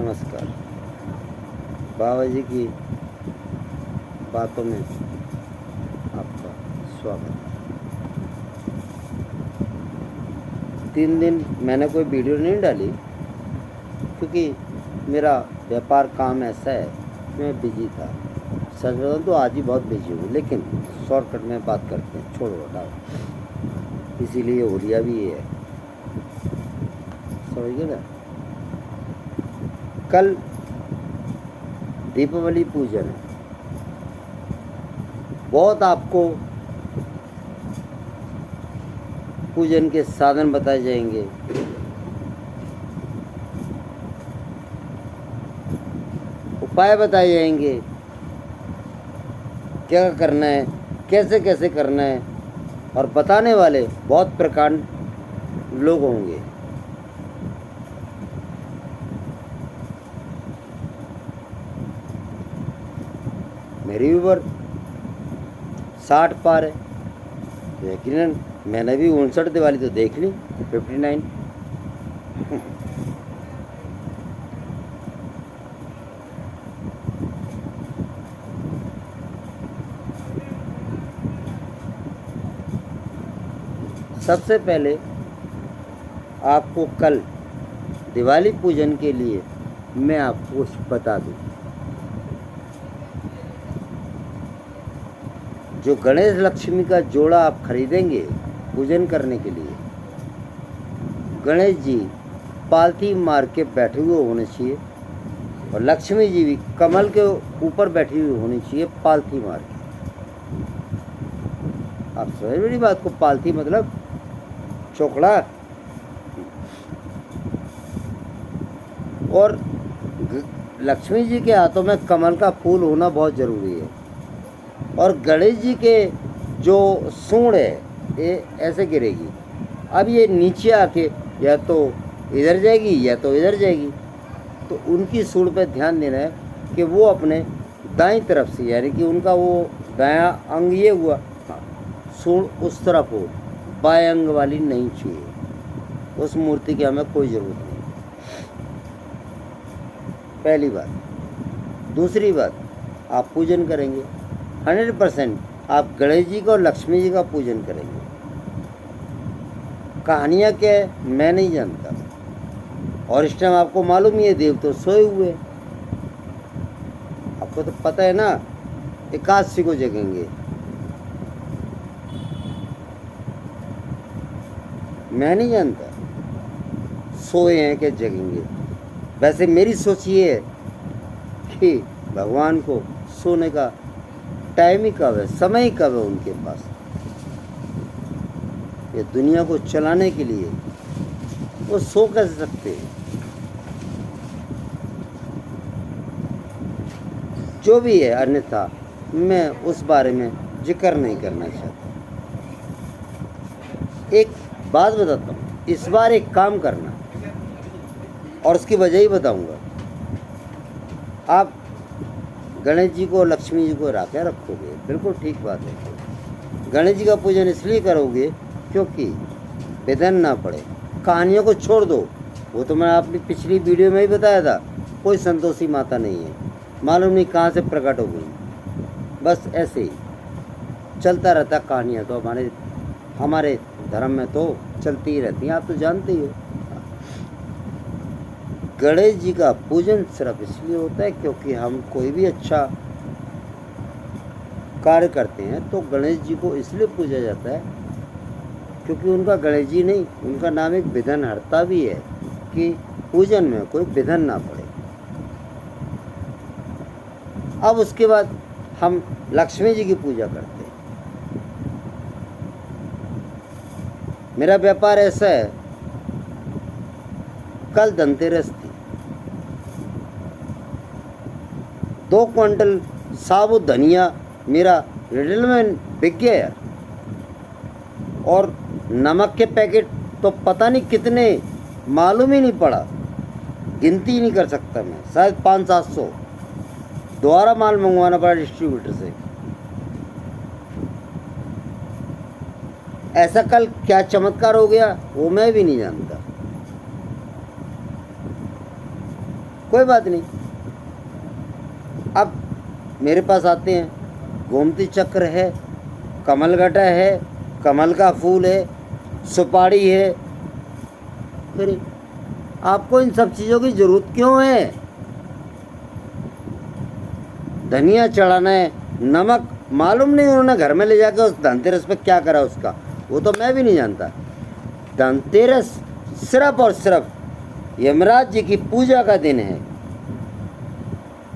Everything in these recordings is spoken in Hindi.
नमस्कार। बाबा जी की बातों में आपका स्वागत है। 3 दिन मैंने कोई वीडियो नहीं डाली क्योंकि मेरा व्यापार काम ऐसा है कि मैं बिजी था। सच बताऊं तो आज ही बहुत बिजी हूँ, लेकिन शॉर्टकट में बात करते हैं, छोड़ो हटाओ। इसीलिए हो लिया भी ये है, समझ गए ना। कल दीपावली पूजन है। बहुत आपको पूजन के साधन बताए जाएंगे, उपाय बताए जाएंगे, क्या करना है, कैसे कैसे करना है, और बताने वाले बहुत प्रकार लोग होंगे। मेरी उम्र 60 पार है, यकीनन मैंने भी 59 दिवाली तो देख ली, 59। सबसे पहले आपको कल दिवाली पूजन के लिए मैं आपको कुछ बता दूं। जो गणेश लक्ष्मी का जोड़ा आप खरीदेंगे पूजन करने के लिए, गणेश जी पालथी मार के बैठे हुए होने चाहिए और लक्ष्मी जी भी कमल के ऊपर बैठी हुई होनी चाहिए पालथी मार के। आप समझ मेरी बात को? पालथी मतलब चोकड़ा। और लक्ष्मी जी के हाथों में कमल का फूल होना बहुत ज़रूरी है। और गणेश जी के जो सूंड है ये ऐसे गिरेगी। अब ये नीचे आके या तो इधर जाएगी या तो इधर जाएगी, तो उनकी सूंड पे ध्यान देना है कि वो अपने दाईं तरफ से, यानी कि उनका वो दायां अंग ये हुआ, सूंड उस तरफ हो, बाएं अंग वाली नहीं चाहिए। उस मूर्ति की हमें कोई ज़रूरत नहीं। पहली बात। दूसरी बात, आप पूजन करेंगे 100% आप गणेश जी का और लक्ष्मी जी का पूजन करेंगे। कहानियाँ क्या है मैं नहीं जानता, और इस टाइम आपको मालूम ही है देव तो सोए हुए। आपको तो पता है ना, एकादशी को जगेंगे। मैं नहीं जानता सोए हैं कि जगेंगे। वैसे मेरी सोच ये है कि भगवान को सोने का टाइम ही कब है, समय ही कब है उनके पास। ये दुनिया को चलाने के लिए वो सो कैसे सकते हैं? जो भी है, अन्यथा मैं उस बारे में जिक्र नहीं करना चाहता। एक बात बताता हूँ, इस बार एक काम करना और उसकी वजह ही बताऊंगा। आप गणेश जी को लक्ष्मी जी को राखे रखोगे, बिल्कुल ठीक बात है। गणेश जी का पूजन इसलिए करोगे क्योंकि विधन ना पड़े। कहानियों को छोड़ दो, वो तो मैं अपनी पिछली वीडियो में ही बताया था। कोई संतोषी माता नहीं है, मालूम नहीं कहाँ से प्रकट हो गई। बस ऐसे ही चलता रहता कहानियाँ तो हमारे धर्म में तो चलती ही रहती हैं, आप तो जानते ही हो। गणेश जी का पूजन सिर्फ इसलिए होता है क्योंकि हम कोई भी अच्छा कार्य करते हैं तो गणेश जी को इसलिए पूजा जाता है क्योंकि उनका गणेश जी नहीं, उनका नाम एक विघ्न हर्ता भी है कि पूजन में कोई विघ्न ना पड़े। अब उसके बाद हम लक्ष्मी जी की पूजा करते हैं। मेरा व्यापार ऐसा है, कल धनतेरस थी, 2 क्विंटल साबुत धनिया मेरा रिटेल में बिक गया यार। और नमक के पैकेट तो पता नहीं कितने, मालूम ही नहीं पड़ा, गिनती ही नहीं कर सकता मैं, शायद 500-700। दोबारा माल मंगवाना पड़ा डिस्ट्रीब्यूटर से। ऐसा कल क्या चमत्कार हो गया वो मैं भी नहीं जानता। कोई बात नहीं। अब मेरे पास आते हैं, गोमती चक्र है, कमलगटा है, कमल का फूल है, सुपारी है, फिर आपको इन सब चीज़ों की ज़रूरत क्यों है? धनिया चढ़ाना है, नमक मालूम नहीं उन्होंने घर में ले जाकर उस धनतेरस पे क्या करा उसका, वो तो मैं भी नहीं जानता। धनतेरस सिर्फ और सिर्फ यमराज जी की पूजा का दिन है।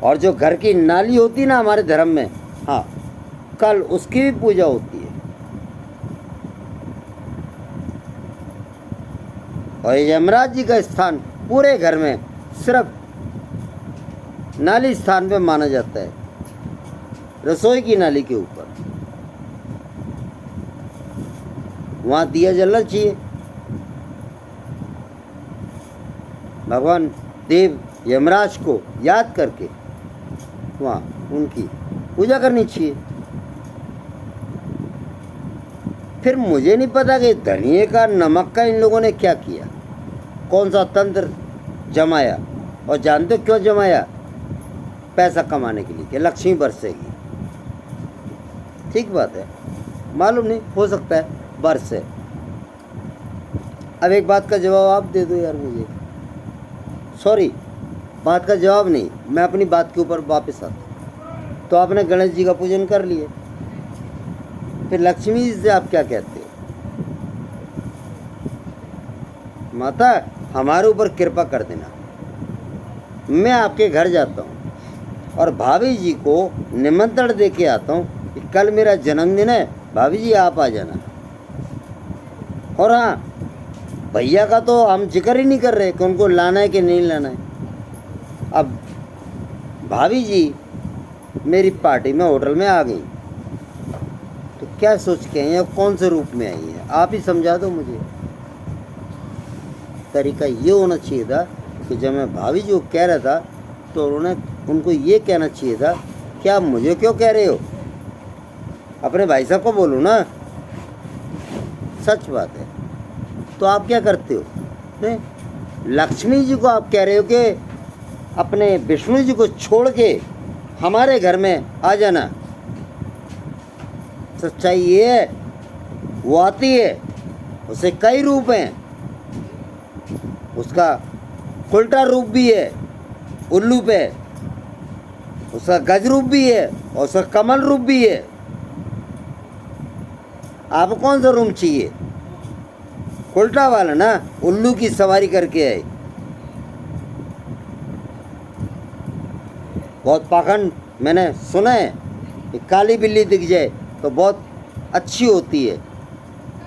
और जो घर की नाली होती ना हमारे धर्म में, हाँ, कल उसकी भी पूजा होती है। और यमराज जी का स्थान पूरे घर में सिर्फ नाली स्थान पे माना जाता है, रसोई की नाली के ऊपर। वहाँ दिया जलना चाहिए। भगवान देव यमराज को याद करके वहाँ उनकी पूजा करनी चाहिए। फिर मुझे नहीं पता कि धनिए का, नमक का इन लोगों ने क्या किया, कौन सा तंत्र जमाया। और जानते क्यों जमाया? पैसा कमाने के लिए, कि लक्ष्मी बरसेगी। ठीक बात है, मालूम नहीं, हो सकता है बरसे। अब एक बात का जवाब आप दे दो यार मुझे। सॉरी, बात का जवाब नहीं, मैं अपनी बात के ऊपर वापस आता। तो आपने गणेश जी का पूजन कर लिए, फिर लक्ष्मी जी से आप क्या कहते हो? माता हमारे ऊपर कृपा कर देना। मैं आपके घर जाता हूँ और भाभी जी को निमंत्रण दे के आता हूँ कि कल मेरा जन्मदिन है, भाभी जी आप आ जाना। और हाँ, भैया का तो हम जिक्र ही नहीं कर रहे कि उनको लाना है कि नहीं लाना है। अब भाभी जी मेरी पार्टी में, होटल में आ गई, तो क्या सोच के आई हैं, कौन से रूप में आई है, आप ही समझा दो मुझे। तरीका ये होना चाहिए था कि जब मैं भाभी जी को कह रहा था तो उनको ये कहना चाहिए था कि आप मुझे क्यों कह रहे हो, अपने भाई साहब को बोलो ना। सच बात है। तो आप क्या करते हो? नहीं? लक्ष्मी जी को आप कह रहे हो कि अपने विष्णु जी को छोड़ के हमारे घर में आ जाना। सच्चाई ये है, वो आती है, उसे कई रूप हैं। उसका उल्टा रूप भी है उल्लू पे, उसका गज रूप भी है और उसका कमल रूप भी है। आपको कौन सा रूप चाहिए? उल्टा वाला ना, उल्लू की सवारी करके आए। बहुत पाखंड मैंने सुना है कि काली बिल्ली दिख जाए तो बहुत अच्छी होती है।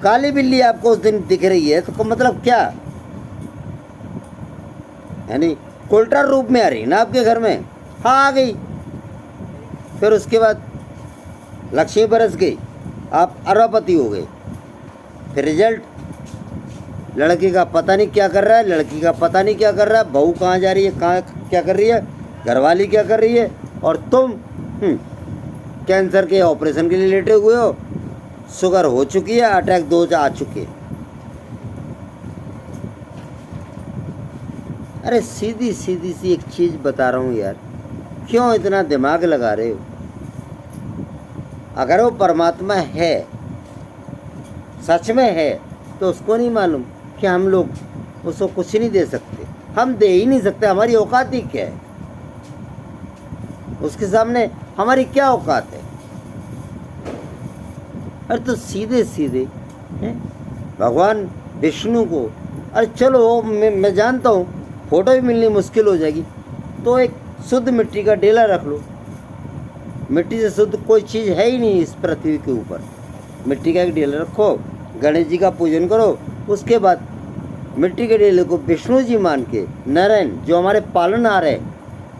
काली बिल्ली आपको उस दिन दिख रही है तो मतलब क्या? यानी उल्टा रूप में आ रही ना आपके घर में। हाँ, आ गई। फिर उसके बाद लक्ष्मी बरस गई, आप अरबपति हो गए। फिर रिजल्ट, लड़के का पता नहीं क्या कर रहा है, लड़की का पता नहीं क्या कर रहा है, बहू कहाँ जा रही है, कहाँ क्या कर रही है, घरवाली क्या कर रही है, और तुम कैंसर के ऑपरेशन के लिए लेटे हुए हो, शुगर हो चुकी है, अटैक 2 आ चुके हैं। अरे सीधी सीधी सी एक चीज़ बता रहा हूँ यार, क्यों इतना दिमाग लगा रहे हो? अगर वो परमात्मा है, सच में है, तो उसको नहीं मालूम कि हम लोग उसको कुछ नहीं दे सकते? हम दे ही नहीं सकते, हमारी औकात ही क्या है? उसके सामने हमारी क्या औकात है? अरे तो सीधे सीधे भगवान विष्णु को, अरे चलो मैं जानता हूँ फ़ोटो भी मिलनी मुश्किल हो जाएगी, तो एक शुद्ध मिट्टी का डेला रख लो। मिट्टी से शुद्ध कोई चीज़ है ही नहीं इस पृथ्वी के ऊपर। मिट्टी का एक डेला रखो, गणेश जी का पूजन करो, उसके बाद मिट्टी के डेले को विष्णु जी मान के, नारायण जो हमारे पालनहार है,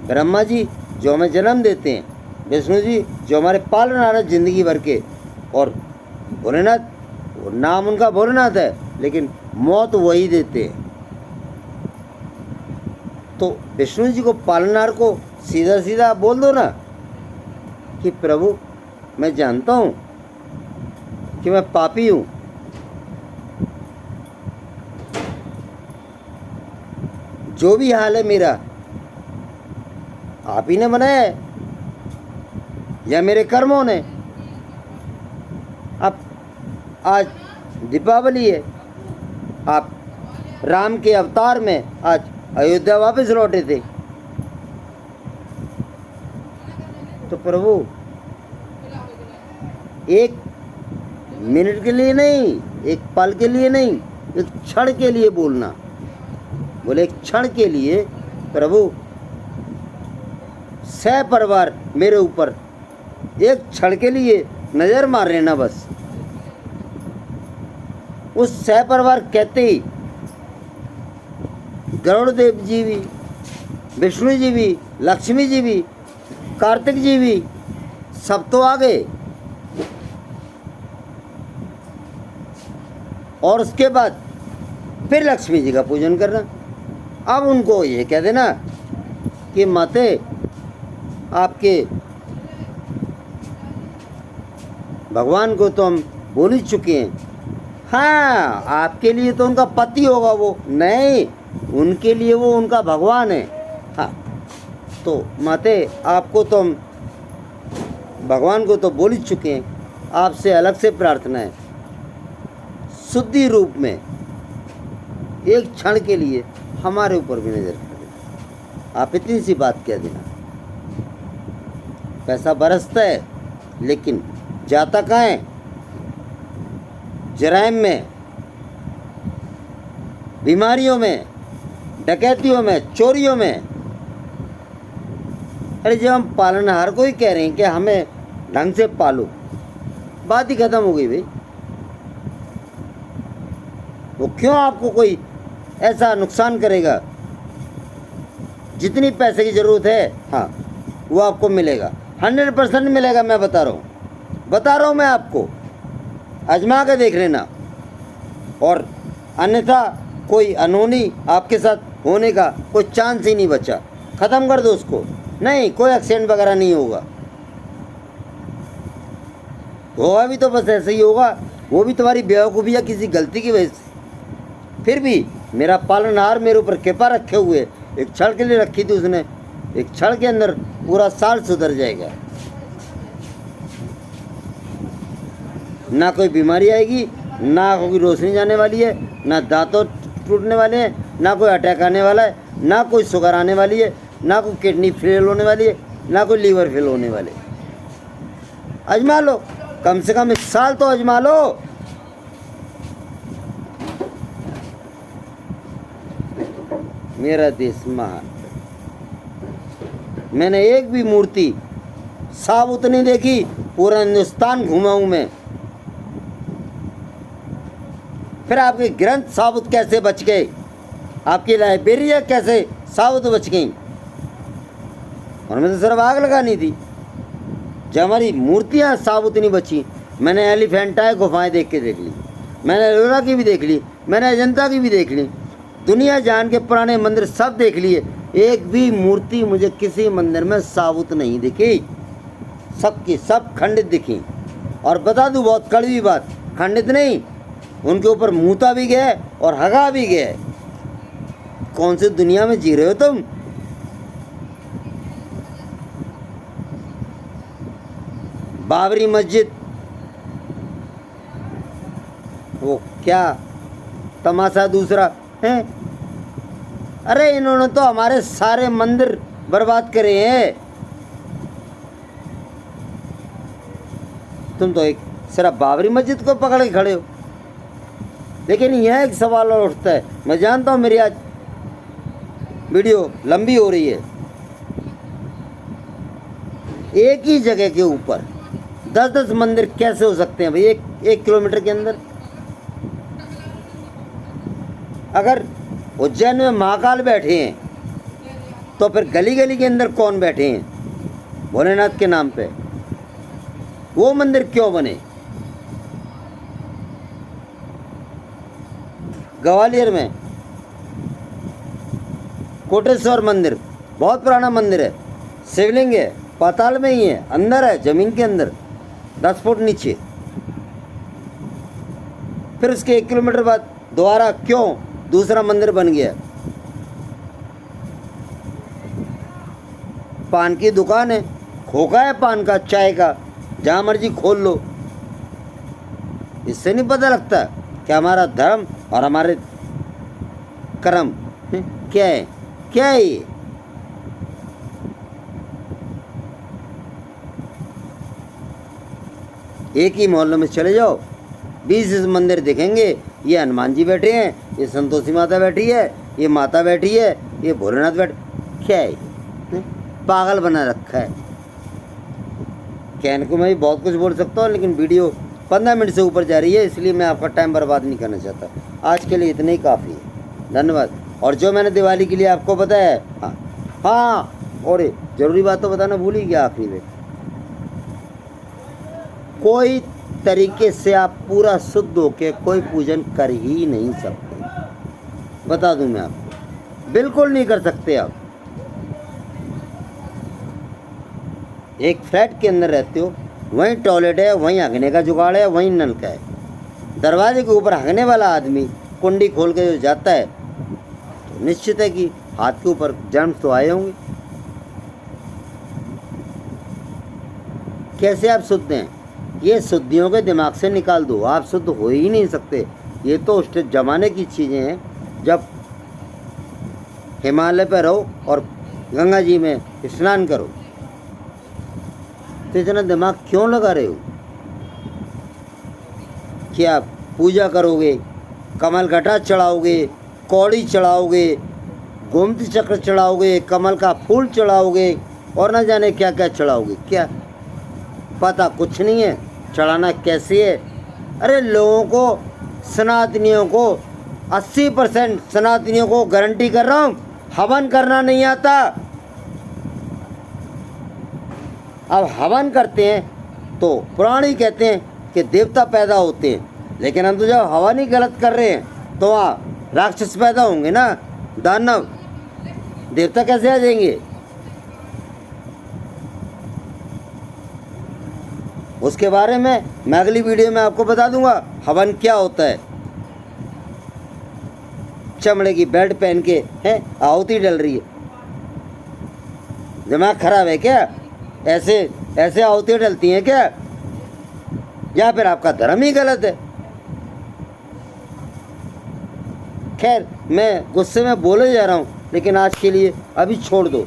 ब्रह्मा जी जो हमें जन्म देते हैं, विष्णु जी जो हमारे पालनहार है ज़िंदगी भर के, और भोलेनाथ, वो नाम उनका भोलेनाथ है लेकिन मौत वही देते हैं। तो विष्णु जी को, पालनहार को सीधा सीधा बोल दो ना कि प्रभु मैं जानता हूँ कि मैं पापी हूँ, जो भी हाल है मेरा, आप ही ने बनाया है या मेरे कर्मों ने। अब आज दीपावली है, आप राम के अवतार में आज अयोध्या वापस लौटे थे, तो प्रभु एक मिनट के लिए नहीं, एक पल के लिए नहीं, एक क्षण के लिए बोलना। बोले एक क्षण के लिए प्रभु सह परिवार मेरे ऊपर एक क्षण के लिए नजर मार लेना बस। उस सह परिवार कहते ही गरुड़ देव जी भी, विष्णु जी भी, लक्ष्मी जी भी, कार्तिक जी भी, सब तो आ गए। और उसके बाद फिर लक्ष्मी जी का पूजन करना। अब उनको ये कह देना कि माते आपके भगवान को तो हम बोल ही चुके हैं। हाँ, आपके लिए तो उनका पति होगा वो, नहीं, उनके लिए वो उनका भगवान है। हाँ, तो माते आपको तो हम भगवान को तो बोल ही चुके हैं, आपसे अलग से प्रार्थना है, शुद्धि रूप में एक क्षण के लिए हमारे ऊपर भी नजर कर देना। आप इतनी सी बात कह देना। पैसा बरसता है लेकिन जाता कहाँ है? जराइम में, बीमारियों में, डकैतियों में, चोरियों में। अरे जब हम पालनहार को ही कह रहे हैं कि हमें ढंग से पालो, बात ही खत्म हो गई भाई। वो क्यों आपको कोई ऐसा नुकसान करेगा? जितनी पैसे की ज़रूरत है, हाँ, वो आपको मिलेगा, 100% मिलेगा। मैं बता रहा हूँ मैं आपको, आजमा के देख लेना। और अन्यथा कोई अनहोनी आपके साथ होने का कोई चांस ही नहीं बचा। ख़त्म कर दो उसको। नहीं, कोई एक्सीडेंट वगैरह नहीं होगा, होगा भी तो बस ऐसे ही होगा, वो भी तुम्हारी बेवकूफ़ी या किसी गलती की वजह से। फिर भी मेरा पालनहार मेरे ऊपर कृपा रखे हुए, एक क्षण के लिए रखी थी उसने, एक क्षण के अंदर पूरा साल सुधर जाएगा। ना कोई बीमारी आएगी, ना कोई रोशनी जाने वाली है, ना दांतों टूटने वाले हैं, ना कोई अटैक आने वाला है, ना कोई शुगर आने वाली है, ना कोई किडनी फेल होने वाली है, ना कोई लीवर फेल होने वाले। आजमा लो, कम से कम 1 साल तो आजमा लो। मेरा देश महान। मैंने एक भी मूर्ति साबुत नहीं देखी, पूरा हिंदुस्तान घूमा हूं मैं। फिर आपके ग्रंथ साबुत कैसे बच गए? आपकी लाइब्रेरियाँ कैसे साबुत बच गई? और मैं तो सिर्फ आग लगानी थी। जब हमारी मूर्तियाँ साबुत नहीं बची, मैंने एलिफेंटाई गुफाएं देख ली, मैंने एलोरा की भी देख ली, मैंने अजंता की भी देख ली, दुनिया जान के पुराने मंदिर सब देख लिए, एक भी मूर्ति मुझे किसी मंदिर में साबुत नहीं दिखी। सबकी सब खंडित दिखी। और बता दूं बहुत कड़वी बात, खंडित नहीं, उनके ऊपर मूता भी गया और हगा भी गया। कौन सी दुनिया में जी रहे हो तुम? बाबरी मस्जिद, वो क्या तमाशा दूसरा है? अरे इन्होंने तो हमारे सारे मंदिर बर्बाद करे हैं। तुम तो एक सिर्फ बाबरी मस्जिद को पकड़ के खड़े हो। लेकिन यह एक सवाल और उठता है, मैं जानता हूँ मेरी आज वीडियो लंबी हो रही है। एक ही जगह के ऊपर 10-10 मंदिर कैसे हो सकते हैं भाई, एक किलोमीटर के अंदर? अगर उज्जैन में महाकाल बैठे हैं तो फिर गली गली के अंदर कौन बैठे हैं भोलेनाथ के नाम पे? वो मंदिर क्यों बने? ग्वालियर में कोटेश्वर मंदिर बहुत पुराना मंदिर है, शिवलिंग है, पाताल में ही है, अंदर है, जमीन के अंदर 10 फुट नीचे। फिर उसके 1 किलोमीटर बाद दोबारा क्यों दूसरा मंदिर बन गया? पान की दुकान है, खोखा है पान का, चाय का, जहाँ मर्जी खोल लो। इससे नहीं पता लगता कि हमारा धर्म और हमारे कर्म क्या है, क्या है ये। एक ही मोहल्ले में चले जाओ, 20 मंदिर दिखेंगे। ये हनुमान जी बैठे हैं, ये संतोषी माता बैठी है, ये माता बैठी है, ये भोलेनाथ बैठे, क्या है ये? पागल बना रखा है। कहने को मैं भी बहुत कुछ बोल सकता हूँ, लेकिन वीडियो 15 मिनट से ऊपर जा रही है, इसलिए मैं आपका टाइम बर्बाद नहीं करना चाहता। आज के लिए इतना ही काफ़ी है, धन्यवाद। और जो मैंने दिवाली के लिए आपको बताया है, हाँ, और ज़रूरी बात तो बताना भूल ही गया आखिरी में, कोई तरीके से आप पूरा शुद्ध होके कोई पूजन कर ही नहीं सकते। बता दूं मैं आपको, बिल्कुल नहीं कर सकते आप। एक फ्लैट के अंदर रहते हो, वहीं टॉयलेट है, वहीं हगने का जुगाड़ है, वहीं नलका है। दरवाजे के ऊपर हगने वाला आदमी कुंडी खोल के जो जाता है, तो निश्चित है कि हाथ के ऊपर जर्म्स तो आए होंगे। कैसे आप शुद्ध हैं? ये शुद्धियों के दिमाग से निकाल दो, आप शुद्ध हो ही नहीं सकते। ये तो उस जमाने की चीज़ें हैं जब हिमालय पर रहो और गंगा जी में स्नान करो। तो इतना दिमाग क्यों लगा रहे हो? क्या पूजा करोगे, कमल घटा चढ़ाओगे, कौड़ी चढ़ाओगे, गोमती चक्र चढ़ाओगे, कमल का फूल चढ़ाओगे और न जाने क्या क्या चढ़ाओगे? क्या पता कुछ नहीं है चढ़ाना कैसे है। अरे लोगों को, सनातनियों को, 80% सनातनियों को गारंटी कर रहा हूँ, हवन करना नहीं आता। अब हवन करते हैं तो पुराणी कहते हैं कि देवता पैदा होते हैं, लेकिन हम तो जब हवन ही गलत कर रहे हैं तो वहाँ राक्षस पैदा होंगे ना, दानव। देवता कैसे आ जाएंगे? उसके बारे में मैं अगली वीडियो में आपको बता दूंगा हवन क्या होता है। चमड़े की बेल्ट पहन के हैं आहुति डल रही है, दिमाग खराब है क्या? ऐसे ऐसे आहुति डलती हैं क्या? या फिर आपका धर्म ही गलत है? खैर, मैं गुस्से में बोले जा रहा हूँ, लेकिन आज के लिए अभी छोड़ दो।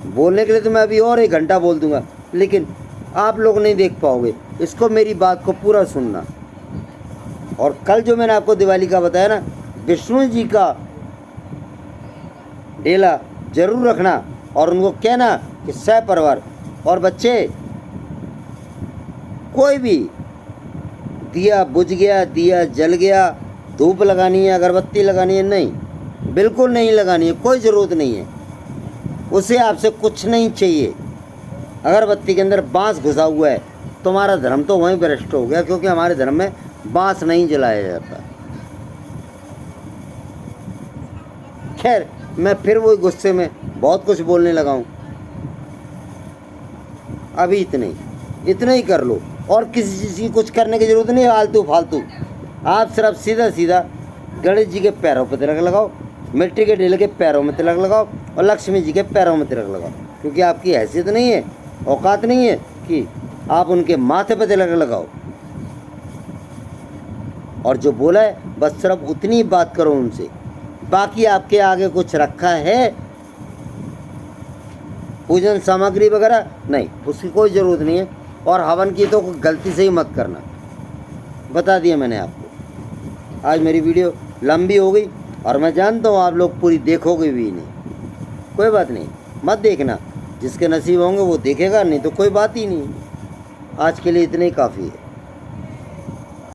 बोलने के लिए तो मैं अभी और 1 घंटा बोल दूंगा, लेकिन आप लोग नहीं देख पाओगे इसको। मेरी बात को पूरा सुनना। और कल जो मैंने आपको दिवाली का बताया ना, विष्णु जी का डेला जरूर रखना और उनको कहना कि सह परिवार और बच्चे, कोई भी दिया बुझ गया, दिया जल गया, धूप लगानी है, अगरबत्ती लगानी है, नहीं, बिल्कुल नहीं लगानी है, कोई ज़रूरत नहीं है। उसे आपसे कुछ नहीं चाहिए। अगरबत्ती के अंदर बांस घुसा हुआ है, तुम्हारा धर्म तो वहीं भ्रष्ट हो गया, क्योंकि हमारे धर्म में बांस नहीं जलाया जाता। खैर, मैं फिर वही गुस्से में बहुत कुछ बोलने लगा हूँ। अभी इतना ही कर लो, और किसी चीज़ की कुछ करने की ज़रूरत नहीं है आलतू फालतू। आप सिर्फ सीधा सीधा गणेश जी के पैरों पर तिलक लगाओ, मिट्टी के ढेले के पैरों में तिलक लगाओ और लक्ष्मी जी के पैरों में तिलक लगाओ, क्योंकि आपकी हैसियत नहीं है, औकात नहीं है कि आप उनके माथे पर तिलक लगाओ। और जो बोला है बस सिर्फ उतनी बात करो उनसे, बाकी आपके आगे कुछ रखा है पूजन सामग्री वगैरह नहीं, उसकी कोई ज़रूरत नहीं है। और हवन की तो गलती से ही मत करना, बता दिया मैंने आपको। आज मेरी वीडियो लंबी हो गई और मैं जानता हूँ आप लोग पूरी देखोगे भी नहीं, कोई बात नहीं, मत देखना। जिसके नसीब होंगे वो देखेगा, नहीं तो कोई बात ही नहीं। आज के लिए इतना ही काफ़ी है।